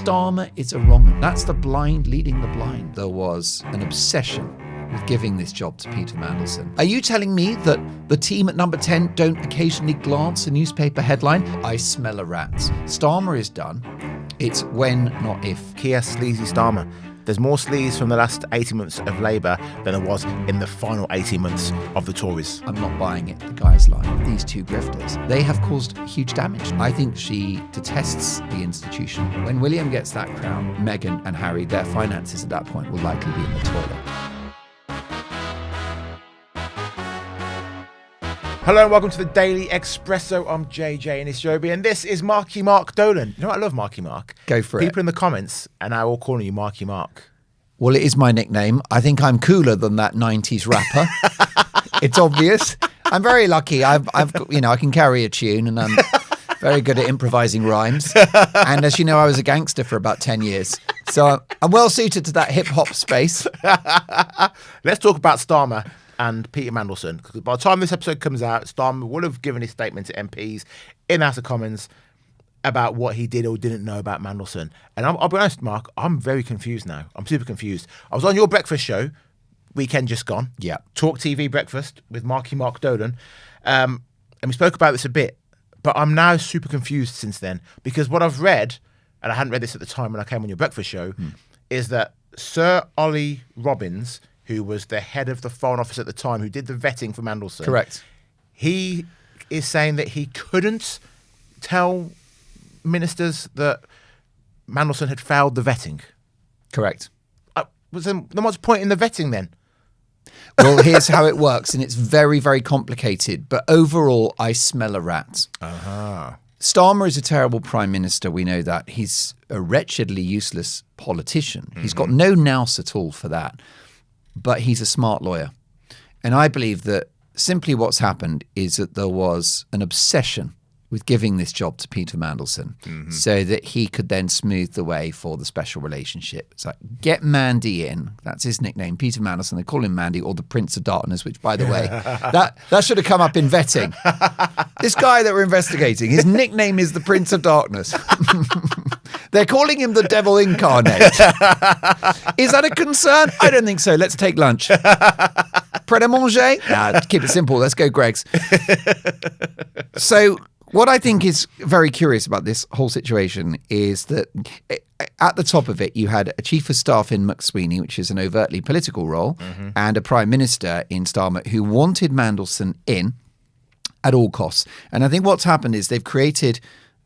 Starmer is a wrong 'un. That's the blind leading the blind. There was an obsession with giving this job to Peter Mandelson. Are you telling me that the team at Number 10 don't occasionally glance a newspaper headline? I smell a rat. Starmer is done. It's when, not if. Keir Sleazy Starmer. There's more sleaze from the last 18 months of Labour than there was in the final 18 months of the Tories. I'm not buying it, the guy's lying. These two grifters, they have caused huge damage. I think she detests the institution. When William gets that crown, Meghan and Harry, their finances at that point will likely be in the toilet. Hello and welcome to the Daily Espresso. I'm JJ and it's Joby, and this is Marky Mark Dolan. You know what? I love Marky Mark. Go for it. People in the comments are now all calling you Marky Mark. Well, it is my nickname. I think I'm cooler than that 90s rapper. It's obvious. I'm very lucky. I can carry a tune and I'm very good at improvising rhymes. And as you know, I was a gangster for about 10 years. So I'm well suited to that hip hop space. Let's talk about Starmer and Peter Mandelson, because by the time this episode comes out, Starmer will have given his statement to MPs in the House of Commons about what he did or didn't know about Mandelson. And I'll be honest, Mark, I'm very confused now. I'm super confused. I was on your breakfast show, weekend just gone. Yeah. Talk TV Breakfast with Marky Mark Dolan. And we spoke about this a bit, but I'm now super confused since then, because what I've read, and I hadn't read this at the time when I came on your breakfast show, is that Sir Ollie Robbins, who was the head of the Foreign Office at the time, who did the vetting for Mandelson. Correct. He is saying that he couldn't tell ministers that Mandelson had failed the vetting. Correct. Then what's the point in the vetting then? Well, here's how it works, and it's very, very complicated. But overall, I smell a rat. Uh-huh. Starmer is a terrible prime minister. We know that. He's a wretchedly useless politician. He's got no nous at all for that. But he's a smart lawyer. And I believe that simply what's happened is that there was an obsession with giving this job to Peter Mandelson so that he could then smooth the way for the special relationship. It's like, get Mandy in. That's his nickname, Peter Mandelson. They call him Mandy, or the Prince of Darkness, which, by the way, that should have come up in vetting. This guy that we're investigating, his nickname is the Prince of Darkness. They're calling him the devil incarnate. Is that a concern? I don't think so. Let's take lunch. Pret a manger? Nah, keep it simple. Let's go, Greg's. So what I think is very curious about this whole situation is that at the top of it, you had a chief of staff in McSweeney, which is an overtly political role, and a prime minister in Starmer who wanted Mandelson in at all costs. And I think what's happened is they've created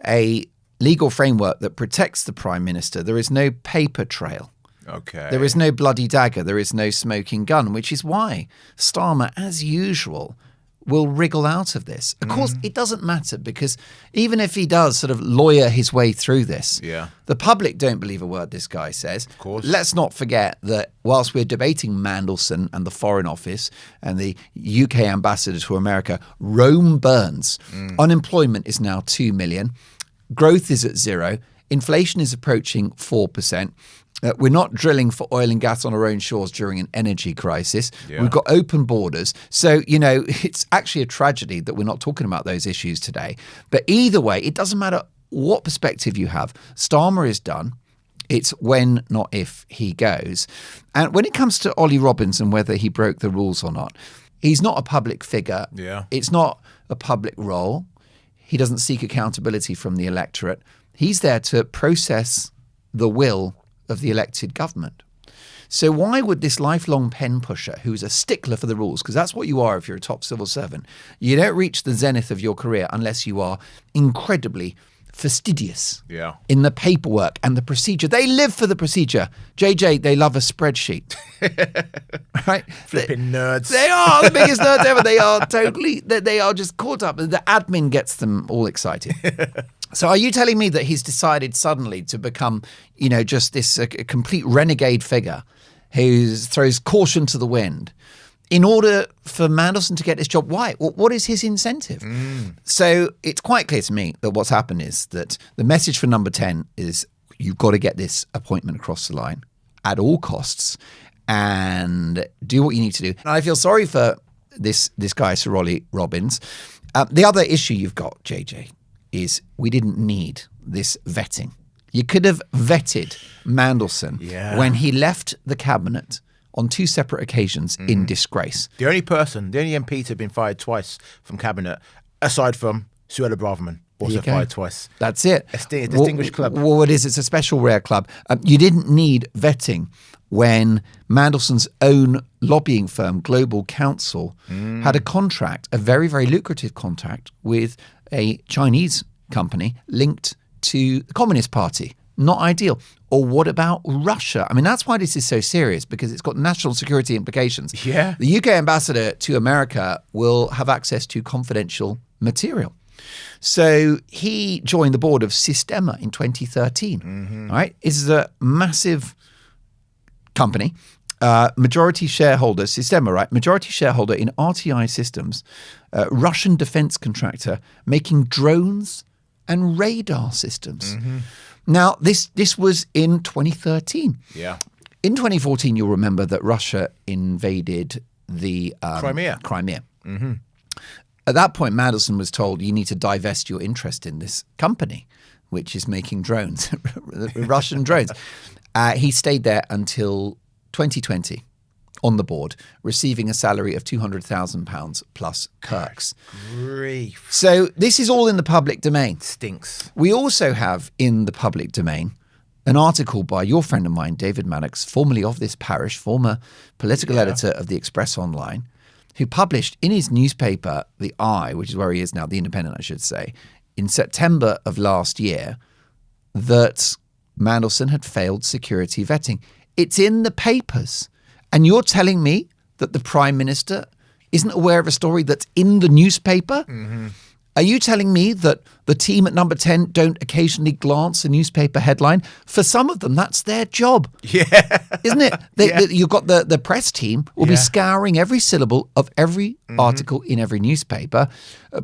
a legal framework that protects the prime minister. There is no paper trail. Okay. There is no bloody dagger. There is no smoking gun, which is why Starmer, as usual, will wriggle out of this. Of course, it doesn't matter, because even if he does sort of lawyer his way through this, the public don't believe a word this guy says. Of course. Let's not forget that whilst we're debating Mandelson and the Foreign Office and the UK ambassador to America, Rome burns. Unemployment is now 2 million. Growth is at zero. Inflation is approaching 4%. We're not drilling for oil and gas on our own shores during an energy crisis. Yeah. We've got open borders. So, it's actually a tragedy that we're not talking about those issues today. But either way, it doesn't matter what perspective you have. Starmer is done. It's when, not if, he goes. And when it comes to Ollie Robbins and whether he broke the rules or not, he's not a public figure. Yeah. It's not a public role. He doesn't seek accountability from the electorate. He's there to process the will of the elected government. So why would this lifelong pen pusher, who's a stickler for the rules, because that's what you are if you're a top civil servant, you don't reach the zenith of your career unless you are incredibly fastidious in the paperwork and the procedure. They live for the procedure. JJ, they love a spreadsheet. Right? Flipping nerds. They are the biggest nerds ever. They are just caught up. The admin gets them all excited. So are you telling me that he's decided suddenly to become, just this complete renegade figure who throws caution to the wind in order for Mandelson to get this job? Why? What is his incentive? So it's quite clear to me that what's happened is that the message for Number 10 is you've got to get this appointment across the line at all costs and do what you need to do. And I feel sorry for this guy, Sir Ollie Robbins. The other issue you've got, JJ, is we didn't need this vetting You could have vetted Mandelson when he left the cabinet on 2 separate occasions in disgrace. The only MP to have been fired twice from cabinet, aside from Suella Braverman, also fired twice. That's it. A distinguished club. Well, it is. It's a special rare club. You didn't need vetting when Mandelson's own lobbying firm, Global Counsel, had a contract, a very, very lucrative contract with a Chinese company linked to the Communist Party. Not ideal. Or what about Russia? I mean, that's why this is so serious, because it's got national security implications. Yeah. The UK ambassador to America will have access to confidential material. So he joined the board of Sistema in 2013. Right? This is a massive company. Majority shareholder, Sistema, right? Majority shareholder in RTI Systems, Russian defense contractor making drones and radar systems. Now, this was in 2013. Yeah. In 2014, you'll remember that Russia invaded the Crimea. At that point, Mandelson was told, you need to divest your interest in this company, which is making drones, Russian drones. He stayed there until 2020 on the board, receiving a salary of £200,000 plus Kirks. Grief. So this is all in the public domain. Stinks. We also have in the public domain an article by your friend of mine, David Maddox, formerly of this parish, former political editor of the Express Online, who published in his newspaper, The Eye, which is where he is now, The Independent, I should say, in September of last year, that Mandelson had failed security vetting. It's in the papers. And you're telling me that the Prime Minister isn't aware of a story that's in the newspaper? Are you telling me that the team at Number 10 don't occasionally glance a newspaper headline? For some of them, that's their job. Yeah. Isn't it? You've got the press team will be scouring every syllable of every article in every newspaper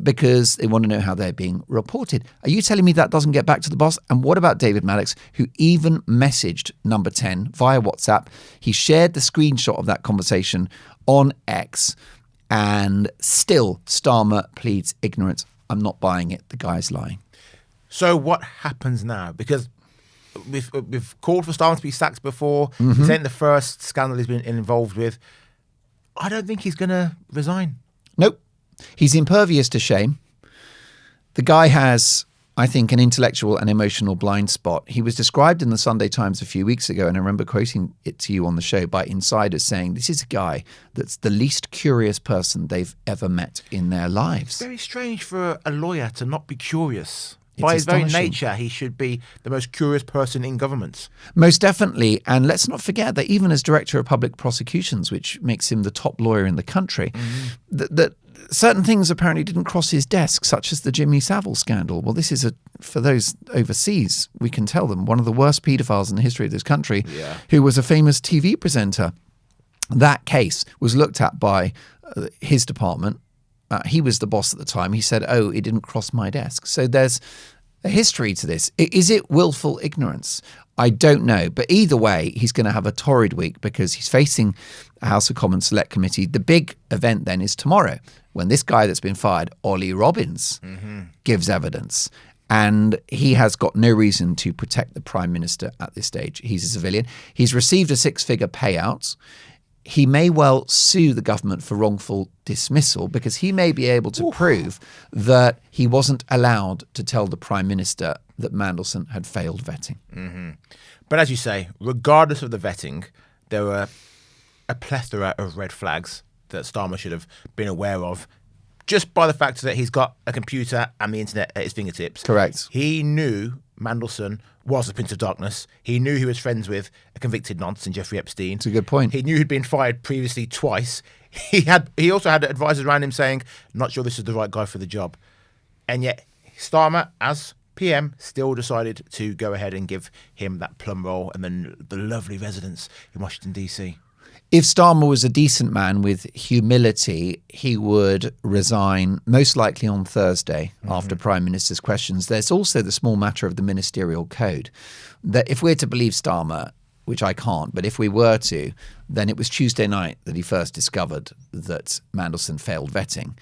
because they want to know how they're being reported. Are you telling me that doesn't get back to the boss? And what about David Maddox, who even messaged Number 10 via WhatsApp? He shared the screenshot of that conversation on X, and still Starmer pleads ignorance. I'm not buying it. The guy's lying. So what happens now? Because we've called for Starmer to be sacked before. This ain't the first scandal he's been involved with. I don't think he's going to resign. Nope. He's impervious to shame. The guy has, I think, an intellectual and emotional blind spot. He was described in the Sunday Times a few weeks ago, and I remember quoting it to you on the show, by insiders saying this is a guy that's the least curious person they've ever met in their lives. Very strange for a lawyer to not be curious. By his very nature, he should be the most curious person in government. Most definitely. And let's not forget that even as Director of Public Prosecutions, which makes him the top lawyer in the country, that certain things apparently didn't cross his desk, such as the Jimmy Savile scandal. Well, this is, for those overseas, we can tell them, one of the worst paedophiles in the history of this country, who was a famous TV presenter. That case was looked at by his department. He was the boss at the time. He said, oh, it didn't cross my desk. So there's a history to this. Is it willful ignorance? I don't know. But either way, he's going to have a torrid week because he's facing a House of Commons Select Committee. The big event then is tomorrow when this guy that's been fired, Ollie Robbins, gives evidence. And he has got no reason to protect the Prime Minister at this stage. He's a civilian. He's received a 6-figure payout. He may well sue the government for wrongful dismissal because he may be able to prove that he wasn't allowed to tell the Prime Minister that Mandelson had failed vetting. But as you say, regardless of the vetting, there were a plethora of red flags that Starmer should have been aware of just by the fact that he's got a computer and the internet at his fingertips. Correct. He knew Mandelson was the Prince of Darkness. He knew he was friends with a convicted nonce in Jeffrey Epstein. It's a good point. He knew he'd been fired previously twice. He also had advisors around him saying, not sure this is the right guy for the job. And yet Starmer, as PM, still decided to go ahead and give him that plum roll and then the lovely residence in Washington, D.C. If Starmer was a decent man with humility, he would resign most likely on Thursday after Prime Minister's questions. There's also the small matter of the ministerial code that if we're to believe Starmer, which I can't, but if we were to, then it was Tuesday night that he first discovered that Mandelson failed vetting.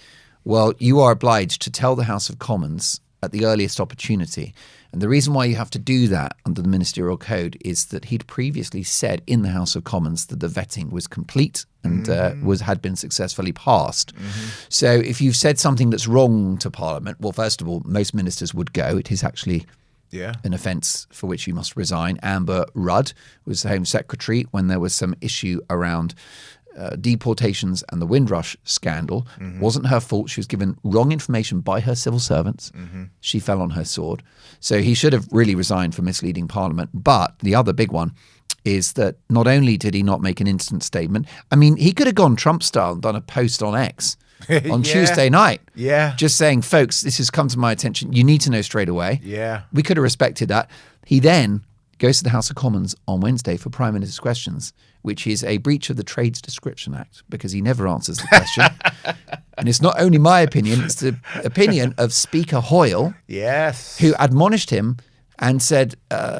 Well, you are obliged to tell the House of Commons at the earliest opportunity. And the reason why you have to do that under the ministerial code is that he'd previously said in the House of Commons that the vetting was complete and had been successfully passed. So if you've said something that's wrong to Parliament, well, first of all, most ministers would go. It is actually an offence for which you must resign. Amber Rudd was the Home Secretary when there was some issue around deportations and the Windrush scandal. Wasn't her fault. She was given wrong information by her civil servants. She fell on her sword. So he should have really resigned for misleading Parliament. But the other big one is that not only did he not make an instant statement, I mean, he could have gone Trump style and done a post on X on Tuesday night. Just saying, folks, this has come to my attention. You need to know straight away. We could have respected that. He then goes to the House of Commons on Wednesday for Prime Minister's questions, which is a breach of the Trades Description Act because he never answers the question. And it's not only my opinion, it's the opinion of Speaker Hoyle, who admonished him and said,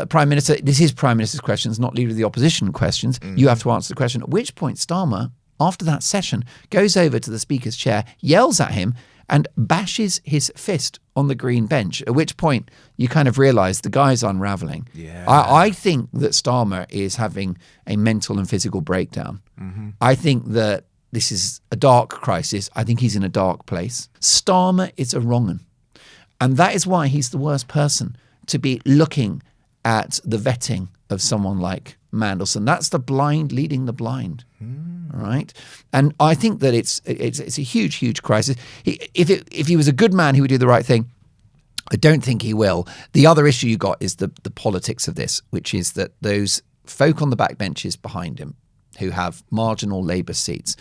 Prime Minister, this is Prime Minister's questions, not Leader of the Opposition questions. You have to answer the question. At which point Starmer, after that session, goes over to the Speaker's chair, yells at him and bashes his fist on the green bench, at which point you kind of realise the guy's unravelling. I think that Starmer is having a mental and physical breakdown. I think that this is a dark crisis. I think he's in a dark place. Starmer is a wrong-un. And that is why he's the worst person to be looking at the vetting of someone like Mandelson. That's the blind leading the blind. Right, and I think that it's a huge crisis. If he was a good man, he would do the right thing. I don't think he will. The other issue you got is the politics of this, which is that those folk on the backbenches behind him, who have marginal Labour seats,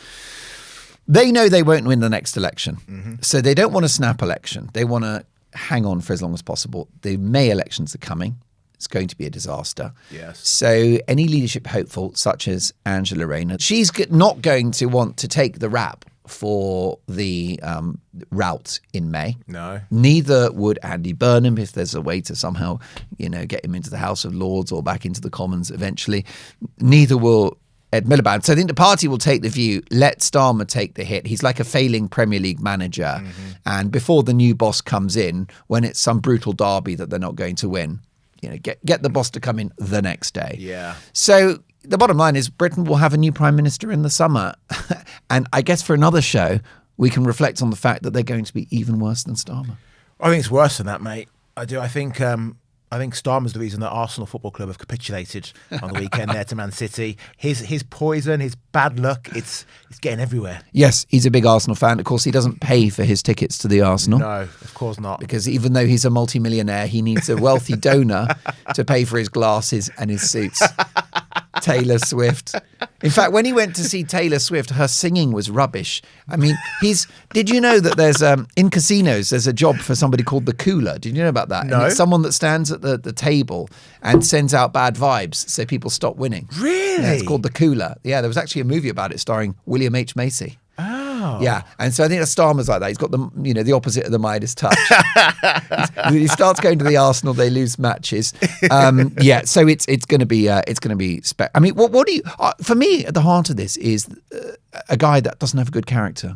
they know they won't win the next election, so they don't want a snap election. They want to hang on for as long as possible. The May elections are coming. It's going to be a disaster. So any leadership hopeful, such as Angela Rayner, she's not going to want to take the rap for the route in May. Neither would Andy Burnham, if there's a way to somehow, get him into the House of Lords or back into the Commons eventually. Neither will Ed Miliband. So I think the party will take the view, let Starmer take the hit. He's like a failing Premier League manager. And before the new boss comes in, when it's some brutal derby that they're not going to win, get the boss to come in the next day. So the bottom line is Britain will have a new Prime Minister in the summer. And I guess for another show, we can reflect on the fact that they're going to be even worse than Starmer. I think it's worse than that, mate. I do. I think Starmer's the reason that Arsenal Football Club have capitulated on the weekend there to Man City. His poison, his bad luck, it's getting everywhere. Yes, he's a big Arsenal fan. Of course, he doesn't pay for his tickets to the Arsenal. No, of course not. Because even though he's a multimillionaire, he needs a wealthy donor to pay for his glasses and his suits. Taylor Swift. In fact, when he went to see Taylor Swift, her singing was rubbish. I mean, did you know that there's, in casinos, there's a job for somebody called the cooler? Did you know about that? No. And it's someone that stands at the table and sends out bad vibes so people stop winning. Really? Yeah, it's called the cooler. Yeah, there was actually a movie about it starring William H. Macy. Oh. Yeah, and so I think that Starmer's like that. He's got the opposite of the Midas touch. He starts going to the Arsenal, they lose matches. So it's going to be I mean, what do you? For me, at the heart of this is a guy that doesn't have a good character.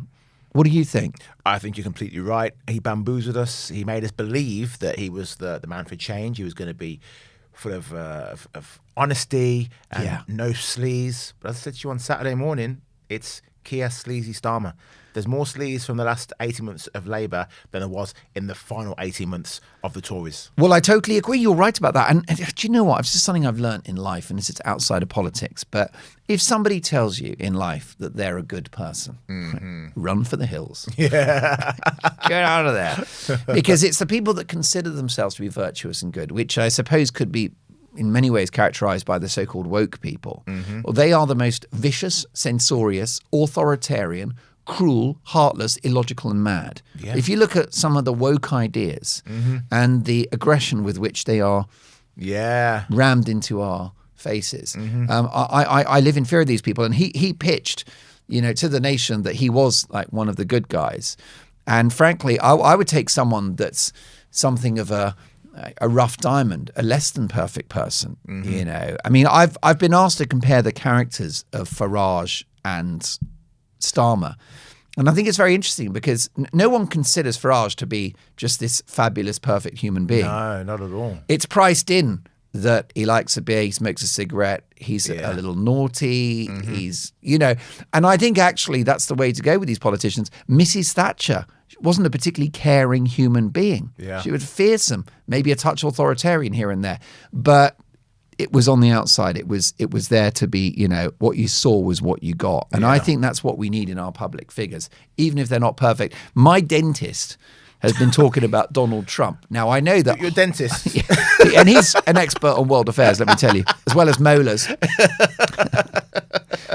What do you think? I think you're completely right. He bamboozled us. He made us believe that he was the man for change. He was going to be full of honesty and no sleaze. But as I said to you on Saturday morning, it's Keir Sleazy Starmer. There's more sleaze from the last 18 months of Labour than there was in the final 18 months of the Tories. Well, I totally agree. You're right about that. And do you know what? It's just something I've learned in life, and it's outside of politics. But if somebody tells you in life that they're a good person, run for the hills. Yeah. Get out of there. Because it's the people that consider themselves to be virtuous and good, which I suppose could be in many ways characterized by the so-called woke people. Well, they are the most vicious, censorious, authoritarian, cruel, heartless, illogical and mad. If you look at some of the woke ideas and the aggression with which they are rammed into our faces, I live in fear of these people. And he pitched, to the nation that he was like one of the good guys. And frankly, I would take someone that's something of a rough diamond, a less than perfect person. I mean, I've been asked to compare the characters of Farage and Starmer, And I think it's very interesting because no one considers Farage to be just this fabulous, perfect human being. No, not at all. It's priced in that he likes a beer, he smokes a cigarette, he's a little naughty, he's, and I think actually that's the way to go with these politicians. Mrs. Thatcher wasn't a particularly caring human being. Yeah. She was fearsome, maybe a touch authoritarian here and there, but it was on the outside. It was there to be, what you saw was what you got. And I think that's what we need in our public figures, even if they're not perfect. My dentist has been talking about Donald Trump. Now, I know that... Your dentist. And he's an expert on world affairs, let me tell you, as well as molars.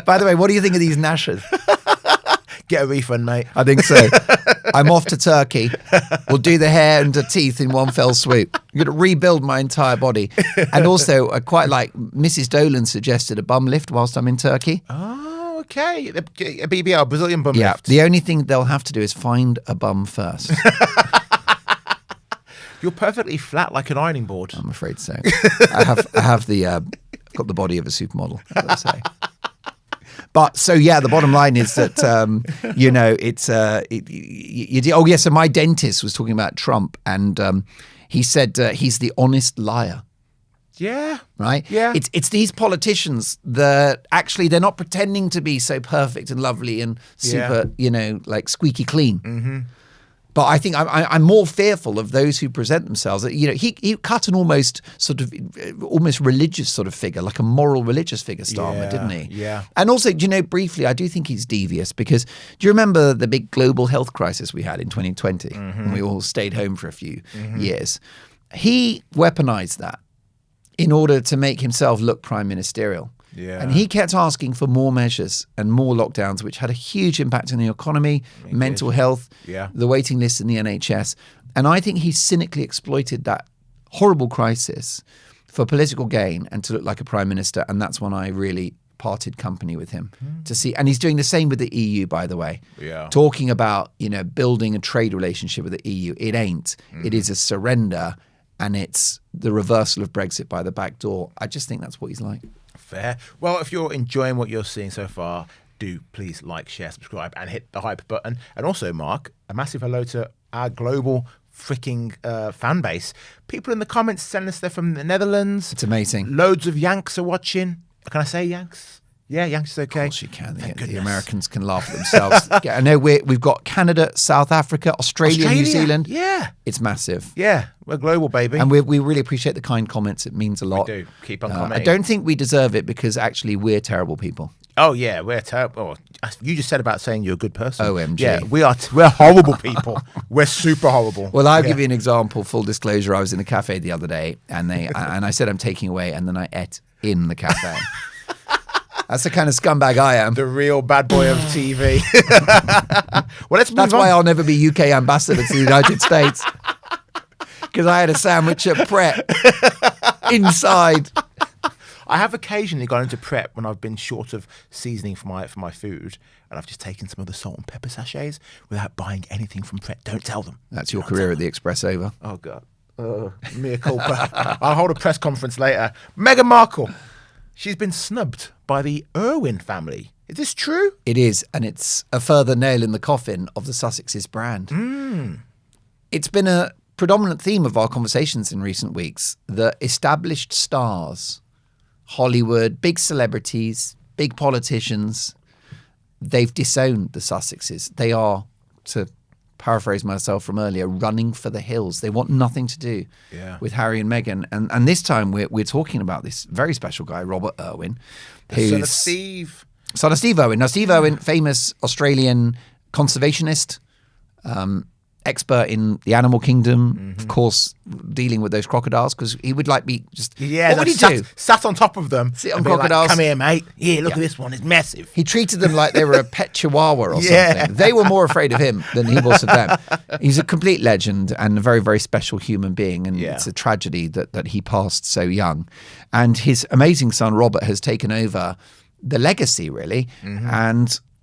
By the way, what do you think of these gnashers? Get a refund, mate. I think so. I'm off to Turkey. We'll do the hair and the teeth in one fell swoop. I'm going to rebuild my entire body. And also, I quite like Mrs. Dolan suggested a bum lift whilst I'm in Turkey. Oh, okay. A BBL, Brazilian bum Yeah. lift. The only thing they'll have to do is find a bum first. You're perfectly flat like an ironing board. I'm afraid so. I have got the body of a supermodel, let's say. But so the bottom line is that so my dentist was talking about Trump, and he said he's the honest liar. Yeah. Right? Yeah. It's these politicians that actually they're not pretending to be so perfect and lovely and super, like squeaky clean. Mm-hmm. But I think I'm more fearful of those who present themselves. He cut an almost religious sort of figure, like a moral religious figure, Starmer, didn't he? Yeah. And also, briefly, I do think he's devious because do you remember the big global health crisis we had in 2020 when we all stayed home for a few years? He weaponized that in order to make himself look prime ministerial. Yeah. And he kept asking for more measures and more lockdowns, which had a huge impact on the economy, mental health, the waiting lists in the NHS. And I think he cynically exploited that horrible crisis for political gain and to look like a prime minister. And that's when I really parted company with him to see. And he's doing the same with the EU, by the way. Yeah. Talking about, building a trade relationship with the EU. It ain't. It is a surrender. And it's the reversal of Brexit by the back door. I just think that's what he's like. Fair. Well, if you're enjoying what you're seeing so far, do please like, share, subscribe, and hit the hype button. And also, Mark, a massive hello to our global freaking fan base. People in the comments telling us they're from the Netherlands. It's amazing. Loads of Yanks are watching. Can I say Yanks? Yeah, Yanks is okay. Of course you can. The Americans can laugh at themselves. I know we've got Canada, South Africa, Australia, New Zealand. Yeah. It's massive. Yeah, we're global, baby. And we really appreciate the kind comments. It means a lot. We do. Keep on commenting. I don't think we deserve it because actually we're terrible people. Oh, yeah, we're terrible. Oh, you just said about saying you're a good person. OMG. Yeah, we're horrible people. We're super horrible. Well, I'll give you an example. Full disclosure, I was in a cafe the other day and and I said I'm taking away and then I ate in the cafe. That's the kind of scumbag I am. The real bad boy of TV. Well, let's move on. That's why I'll never be UK ambassador to the United States. Because I had a sandwich at Pret inside. I have occasionally gone into Pret when I've been short of seasoning for my food, and I've just taken some of the salt and pepper sachets without buying anything from Pret. Don't tell them. That's your career at the Express over. Oh, God. Mea culpa. I'll hold a press conference later. Meghan Markle. She's been snubbed by the Irwin family. Is this true? It is, and it's a further nail in the coffin of the Sussex's brand. It's been a predominant theme of our conversations in recent weeks that established stars, Hollywood, big celebrities, big politicians, they've disowned the Sussexes. They are, to paraphrase myself from earlier, running for the hills. They want nothing to do with Harry and Meghan. And this time we're talking about this very special guy, Robert Irwin. The son of Steve. Son of Steve Irwin. Now, Steve Irwin, famous Australian conservationist, expert in the animal kingdom, of course, dealing with those crocodiles, because he would be just... Yeah, what would he do? Sat on top of them. Sit on crocodiles. Come here, mate. Here, look at this one. It's massive. He treated them like they were a pet chihuahua or something. They were more afraid of him than he was of them. He's a complete legend and a very, very special human being. And it's a tragedy that he passed so young. And his amazing son, Robert, has taken over the legacy, really.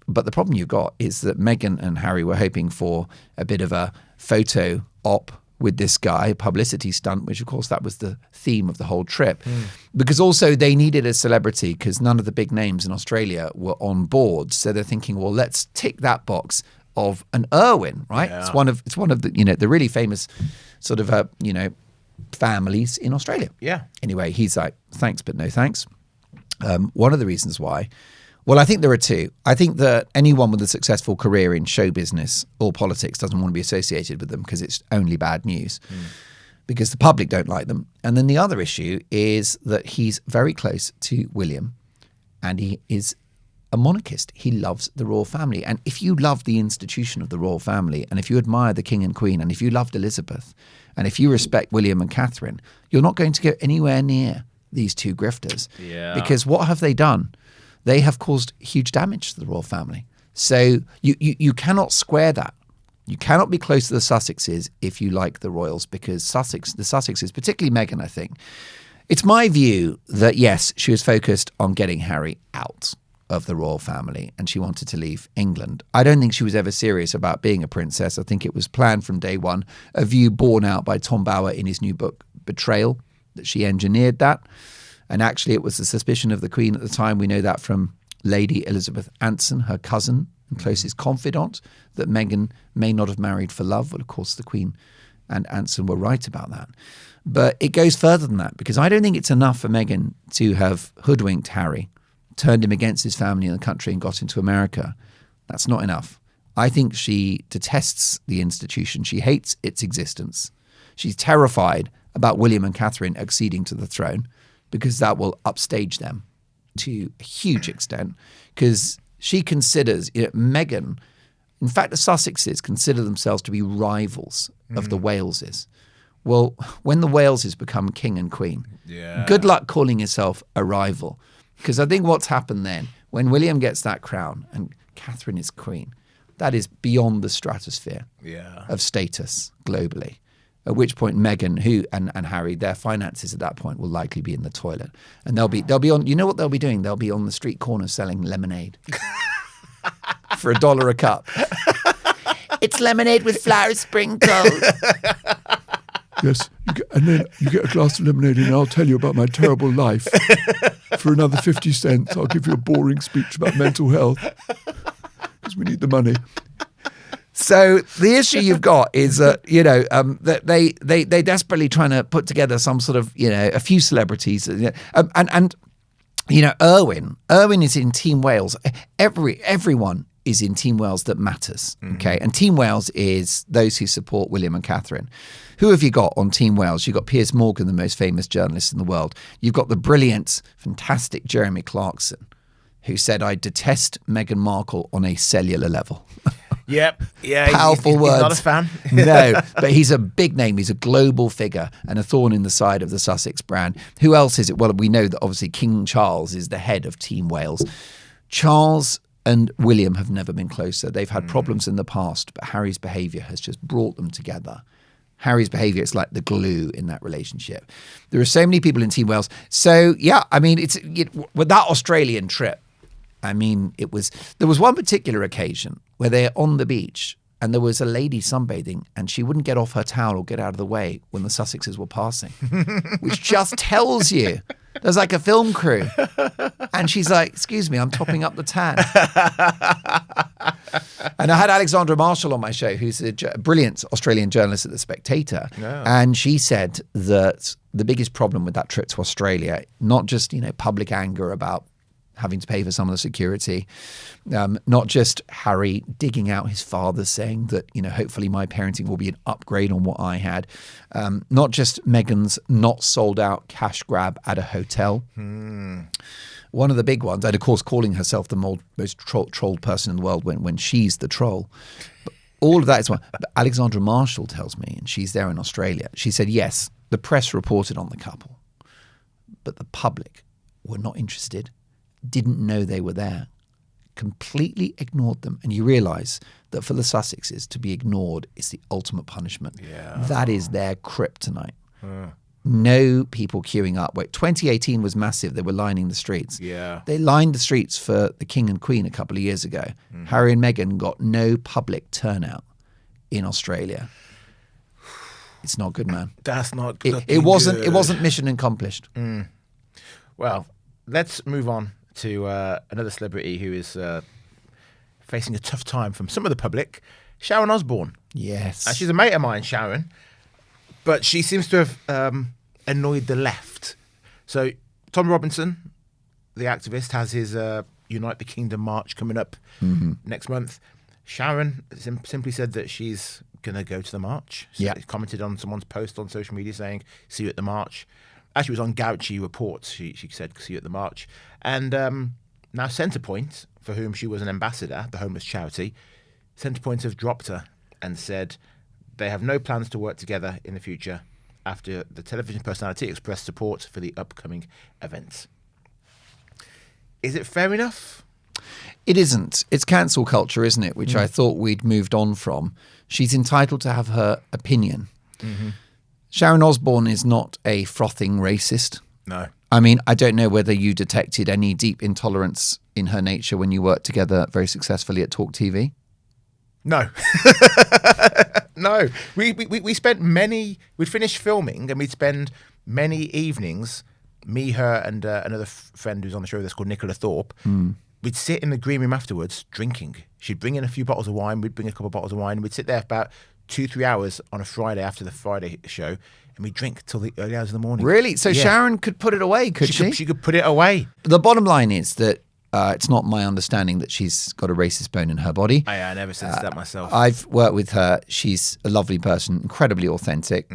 But the problem you've got is that Meghan and Harry were hoping for a bit of a photo op with this guy, publicity stunt, which of course that was the theme of the whole trip. Because also they needed a celebrity because none of the big names in Australia were on board. So they're thinking, well, let's tick that box of an Irwin, right? Yeah. It's one of the the really famous sort of families in Australia. Yeah. Anyway, he's like, thanks, but no thanks. One of the reasons why, well, I think there are two. I think that anyone with a successful career in show business or politics doesn't want to be associated with them because it's only bad news, because the public don't like them. And then the other issue is that he's very close to William, and he is a monarchist. He loves the royal family. And if you love the institution of the royal family, and if you admire the king and queen, and if you loved Elizabeth, and if you respect William and Catherine, you're not going to go anywhere near these two grifters. Yeah. Because what have they done? They have caused huge damage to the royal family. So you cannot square that. You cannot be close to the Sussexes if you like the royals, because the Sussexes, particularly Meghan, I think, it's my view that, yes, she was focused on getting Harry out of the royal family and she wanted to leave England. I don't think she was ever serious about being a princess. I think it was planned from day one, a view borne out by Tom Bower in his new book, Betrayal, that she engineered that. And actually it was the suspicion of the Queen at the time. We know that from Lady Elizabeth Anson, her cousin and closest confidant, that Meghan may not have married for love. Well, of course, the Queen and Anson were right about that. But it goes further than that, because I don't think it's enough for Meghan to have hoodwinked Harry, turned him against his family in the country and got into America. That's not enough. I think she detests the institution. She hates its existence. She's terrified about William and Catherine acceding to the throne, because that will upstage them to a huge extent, because she considers, Meghan, in fact, the Sussexes consider themselves to be rivals of the Waleses. Well, when the Waleses become king and queen, good luck calling yourself a rival. Because I think what's happened then, when William gets that crown and Catherine is queen, that is beyond the stratosphere of status globally. At which point Meghan, and Harry, their finances at that point will likely be in the toilet. And they'll be on, you know what they'll be doing? They'll be on the street corner selling lemonade for $1 a cup. It's lemonade with flowers sprinkled. Yes, and then you get a glass of lemonade and I'll tell you about my terrible life. For another 50 cents, I'll give you a boring speech about mental health, because we need the money. So the issue you've got is that, that they desperately trying to put together some sort of, a few celebrities. And Irwin is in Team Wales. Everyone is in Team Wales that matters, okay? And Team Wales is those who support William and Catherine. Who have you got on Team Wales? You've got Piers Morgan, the most famous journalist in the world. You've got the brilliant, fantastic Jeremy Clarkson, who said, I detest Meghan Markle on a cellular level. Yep. Yeah. Powerful words. He's not a fan. No, but he's a big name. He's a global figure and a thorn in the side of the Sussex brand. Who else is it? Well, we know that obviously King Charles is the head of Team Wales. Charles and William have never been closer. They've had problems in the past, but Harry's behaviour has just brought them together. Harry's behaviour is like the glue in that relationship. There are so many people in Team Wales. So, yeah, I mean, with that Australian trip, I mean, there was one particular occasion where they're on the beach and there was a lady sunbathing and she wouldn't get off her towel or get out of the way when the Sussexes were passing, which just tells you there's like a film crew. And she's like, excuse me, I'm topping up the tan. And I had Alexandra Marshall on my show, who's a brilliant Australian journalist at The Spectator. Yeah. And she said that the biggest problem with that trip to Australia, not just, public anger about having to pay for some of the security, not just Harry digging out his father saying that, hopefully my parenting will be an upgrade on what I had. Not just Meghan's not sold out cash grab at a hotel. One of the big ones, and of course calling herself the most trolled person in the world when she's the troll. But all of that is one. But Alexandra Marshall tells me, and she's there in Australia, she said, yes, the press reported on the couple, but the public were not interested, didn't know they were there, completely ignored them. And you realise that for the Sussexes, to be ignored is the ultimate punishment. Yeah. That is their kryptonite. No people queuing up. Wait, 2018 was massive. They were lining the streets. Yeah. They lined the streets for the King and Queen a couple of years ago. Harry and Meghan got no public turnout in Australia. It's not good, man. That's not good. It wasn't mission accomplished. Well, let's move on to another celebrity who is facing a tough time from some of the public, Sharon Osbourne. Yes. She's a mate of mine, Sharon, but she seems to have annoyed the left. So Tom Robinson, the activist, has his Unite the Kingdom march coming up next month. Sharon simply said that she's going to go to the march. So commented on someone's post on social media saying, see you at the march. Actually, it was on Gauci Reports. She said, see you at the march. And now Centrepoint, for whom she was an ambassador, the homeless charity, Centrepoint have dropped her and said they have no plans to work together in the future after the television personality expressed support for the upcoming events. Is it fair enough? It isn't. It's cancel culture, isn't it? Which I thought we'd moved on from. She's entitled to have her opinion. Sharon Osbourne is not a frothing racist. No. I mean, I don't know whether you detected any deep intolerance in her nature when you worked together very successfully at Talk TV. No. No. We spent we'd finished filming and we'd spend many evenings, me, her and another friend who's on the show that's called Nicola Thorpe, we'd sit in the green room afterwards drinking. She'd bring in a few bottles of wine, we'd bring a couple of bottles of wine, we'd sit there for about 2-3 hours on a Friday after the Friday show, and we'd drink till the early hours of the morning. Really? So Sharon could put it away, could she? She could put it away. The bottom line is that it's not my understanding that she's got a racist bone in her body. I never sensed that myself. I've worked with her. She's a lovely person, incredibly authentic.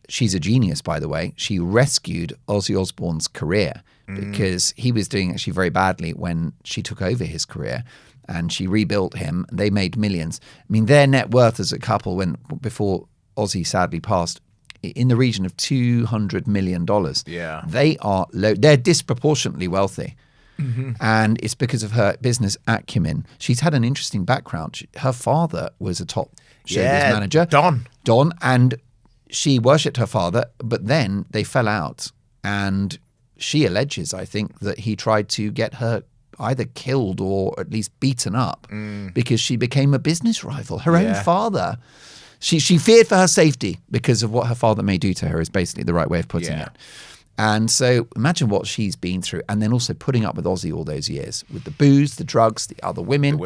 She's a genius, by the way. She rescued Ozzy Osbourne's career because he was doing actually very badly when she took over his career, and she rebuilt him. They made millions. I mean, their net worth as a couple before Ozzy sadly passed, in the region of $200 million. Yeah. They are they're disproportionately wealthy. And it's because of her business acumen. She's had an interesting background. Her father was a top showbiz manager. Don. And she worshipped her father, but then they fell out. And she alleges, I think, that he tried to get her either killed or at least beaten up because she became a business rival. Her own father. She feared for her safety because of what her father may do to her is basically the right way of putting it. And so imagine what she's been through, and then also putting up with Ozzy all those years with the booze, the drugs, the other women.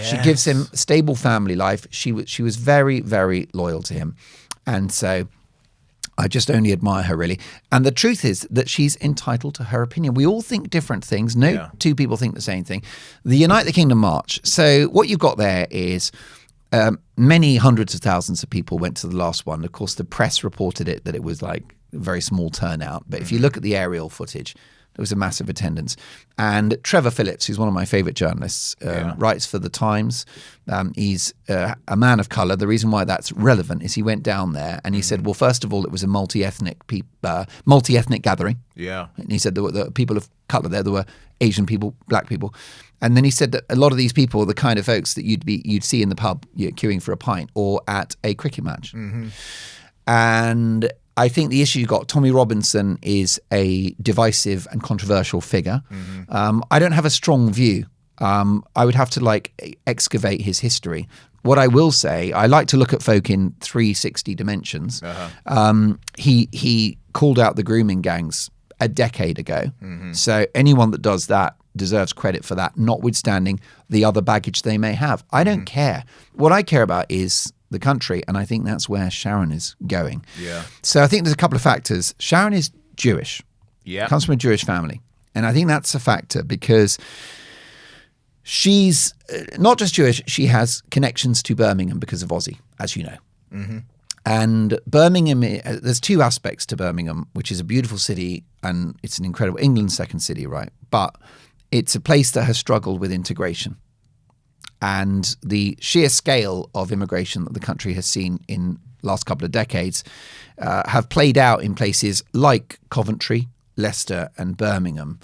She gives him a stable family life. She was very, very loyal to him. And so I just only admire her, really. And the truth is that she's entitled to her opinion. We all think different things. No two people think the same thing. The Unite the Kingdom March. So what you've got there is many hundreds of thousands of people went to the last one. Of course, the press reported it that it was like a very small turnout. But if you look at the aerial footage, there was a massive attendance. And Trevor Phillips, who's one of my favorite journalists, writes for The Times. He's a man of color. The reason why that's relevant is he went down there and he said, well, first of all, it was a multi-ethnic gathering. Yeah. And he said there were people of color there. There were Asian people, black people. And then he said that a lot of these people are the kind of folks that you'd see in the pub queuing for a pint or at a cricket match. And I think the issue you got, Tommy Robinson is a divisive and controversial figure. I don't have a strong view. I would have to excavate his history. What I will say, I like to look at folk in 360 dimensions. He called out the grooming gangs a decade ago. So anyone that does that deserves credit for that, notwithstanding the other baggage they may have. I don't care. What I care about is the country, and I think that's where Sharon is going. So I think there's a couple of factors. Sharon is Jewish. Comes from a Jewish family. And I think that's a factor because she's not just Jewish, she has connections to Birmingham because of Ozzy, as you know. And Birmingham, there's two aspects to Birmingham, which is a beautiful city and it's an incredible, England's second city, right? But it's a place that has struggled with integration. And the sheer scale of immigration that the country has seen in the last couple of decades have played out in places like Coventry, Leicester and Birmingham,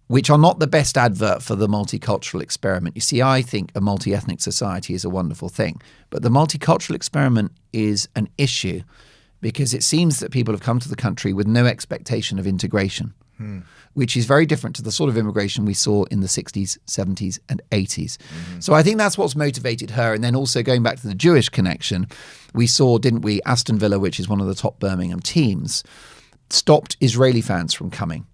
which are not the best advert for the multicultural experiment. You see, I think a multi-ethnic society is a wonderful thing, but the multicultural experiment is an issue because it seems that people have come to the country with no expectation of integration, which is very different to the sort of immigration we saw in the 60s, 70s and 80s. So I think that's what's motivated her. And then also going back to the Jewish connection, we saw, didn't we, Aston Villa, which is one of the top Birmingham teams, stopped Israeli fans from coming.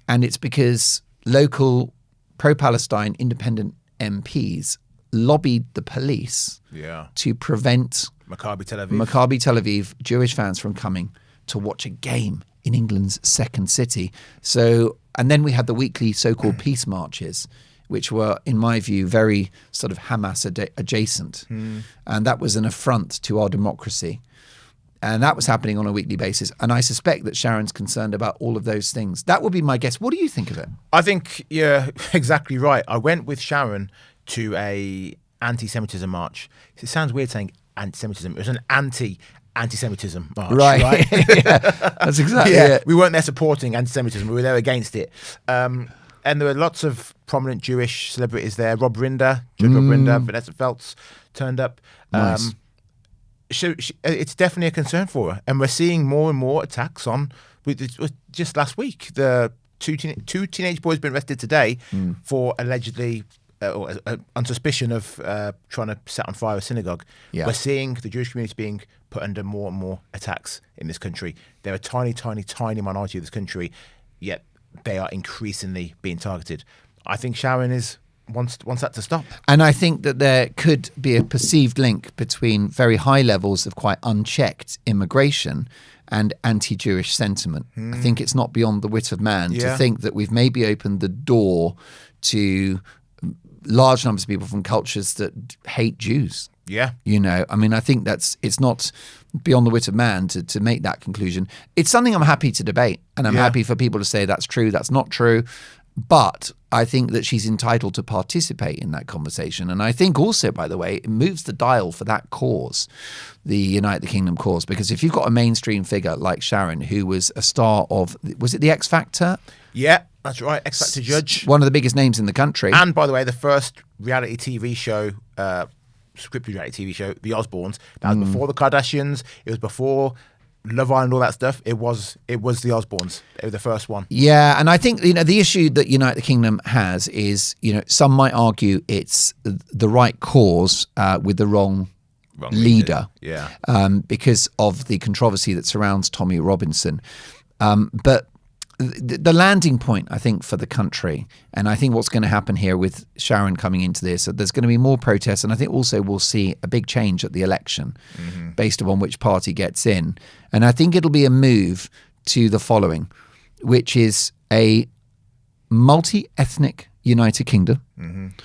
And it's because local pro-Palestine independent MPs lobbied the police Yeah. to prevent Maccabi Tel Aviv. Maccabi Tel Aviv Jewish fans from coming to watch a game in England's second city. So, and then we had the weekly so-called peace marches, which were, in my view, very sort of Hamas adjacent. And that was an affront to our democracy. And that was happening on a weekly basis. And I suspect that Sharon's concerned about all of those things. That would be my guess. What do you think of it? I think you're exactly right. I went with Sharon to a anti-Semitism march. It sounds weird saying anti-Semitism. It was an anti-Semitism march. Right. Yeah, that's exactly it. We weren't there supporting anti-Semitism. We were there against it. And there were lots of prominent Jewish celebrities there. Rob Rinder, Judge Rob Rinder, Vanessa Feltz turned up. Nice. It's definitely a concern for her, and we're seeing more and more attacks on. Just last week, the two teenage boys been arrested today for allegedly, on suspicion of trying to set on fire a synagogue. Yeah. We're seeing the Jewish community being put under more and more attacks in this country. They're a tiny, tiny, tiny minority of this country, yet they are increasingly being targeted. I think Sharon wants that to stop. And I think that there could be a perceived link between very high levels of quite unchecked immigration and anti-Jewish sentiment. I think it's not beyond the wit of man to think that we've maybe opened the door to large numbers of people from cultures that hate Jews. Yeah. You know, I mean, I think it's not beyond the wit of man to make that conclusion. It's something I'm happy to debate, and I'm happy for people to say that's true, that's not true. But I think that she's entitled to participate in that conversation. And I think also, by the way, it moves the dial for that cause, the Unite the Kingdom cause. Because if you've got a mainstream figure like Sharon, who was a star of, was it the X Factor? Yeah, that's right. X Factor judge. One of the biggest names in the country. And by the way, the first reality TV show, scripted reality TV show, The Osbournes, that was before the Kardashians. It was before Love Island, all that stuff. It was the Osbournes. They were the first one. Yeah, and I think the issue that Unite the Kingdom has is some might argue it's the right cause with the wrong leader. Yeah. Because of the controversy that surrounds Tommy Robinson, but the landing point, I think, for the country, and I think what's going to happen here with Sharon coming into this, there's going to be more protests, and I think also we'll see a big change at the election based upon which party gets in. And I think it'll be a move to the following, which is a multi-ethnic United Kingdom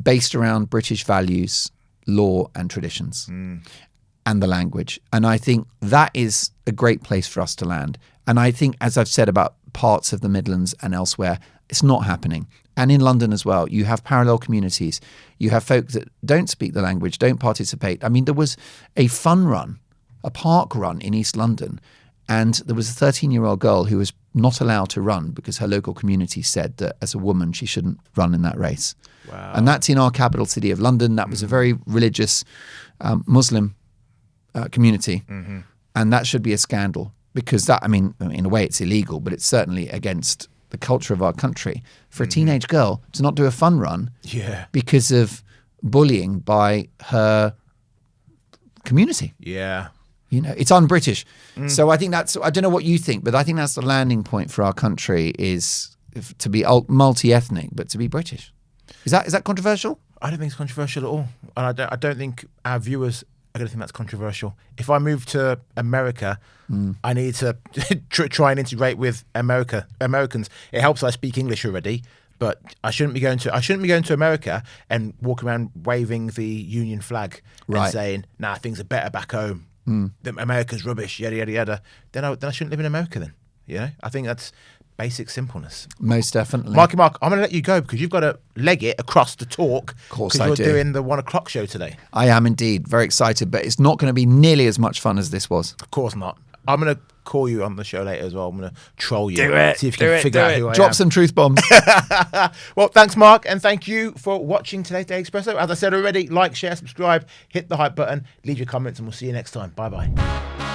based around British values, law and traditions and the language. And I think that is a great place for us to land. And I think, as I've said about parts of the Midlands and elsewhere, it's not happening. And in London as well, you have parallel communities. You have folk that don't speak the language, don't participate. I mean, there was a fun run, a park run in East London, and there was a 13-year-old girl who was not allowed to run because her local community said that as a woman she shouldn't run in that race. Wow. And that's in our capital city of London. That was a very religious Muslim community. And that should be a scandal. Because that, I mean, in a way it's illegal, but it's certainly against the culture of our country. For a teenage girl to not do a fun run because of bullying by her community. Yeah. It's un-British. So I think I don't know what you think, but I think that's the landing point for our country is to be multi-ethnic, but to be British. Is that controversial? I don't think it's controversial at all. And I don't think our viewers are going to think that's controversial. If I move to America, I need to try and integrate with Americans. It helps I speak English already, but I shouldn't be going to America and walk around waving the Union flag and saying, "Nah, things are better back home. America's rubbish, yada yada yada." Then I shouldn't live in America. Then I think that's basic simpleness. Most definitely. Mark, I'm going to let you go because you've got to leg it across the talk. Of course I do. Because you're doing the 1:00 show today. I am indeed. Very excited, but it's not going to be nearly as much fun as this was. Of course not. I'm going to call you on the show later as well. I'm going to troll you. Do it. See if you can figure out who I am. Drop some truth bombs. Well, thanks, Mark, and thank you for watching today's Daily Espresso. As I said already, like, share, subscribe, hit the hype button, leave your comments, and we'll see you next time. Bye-bye.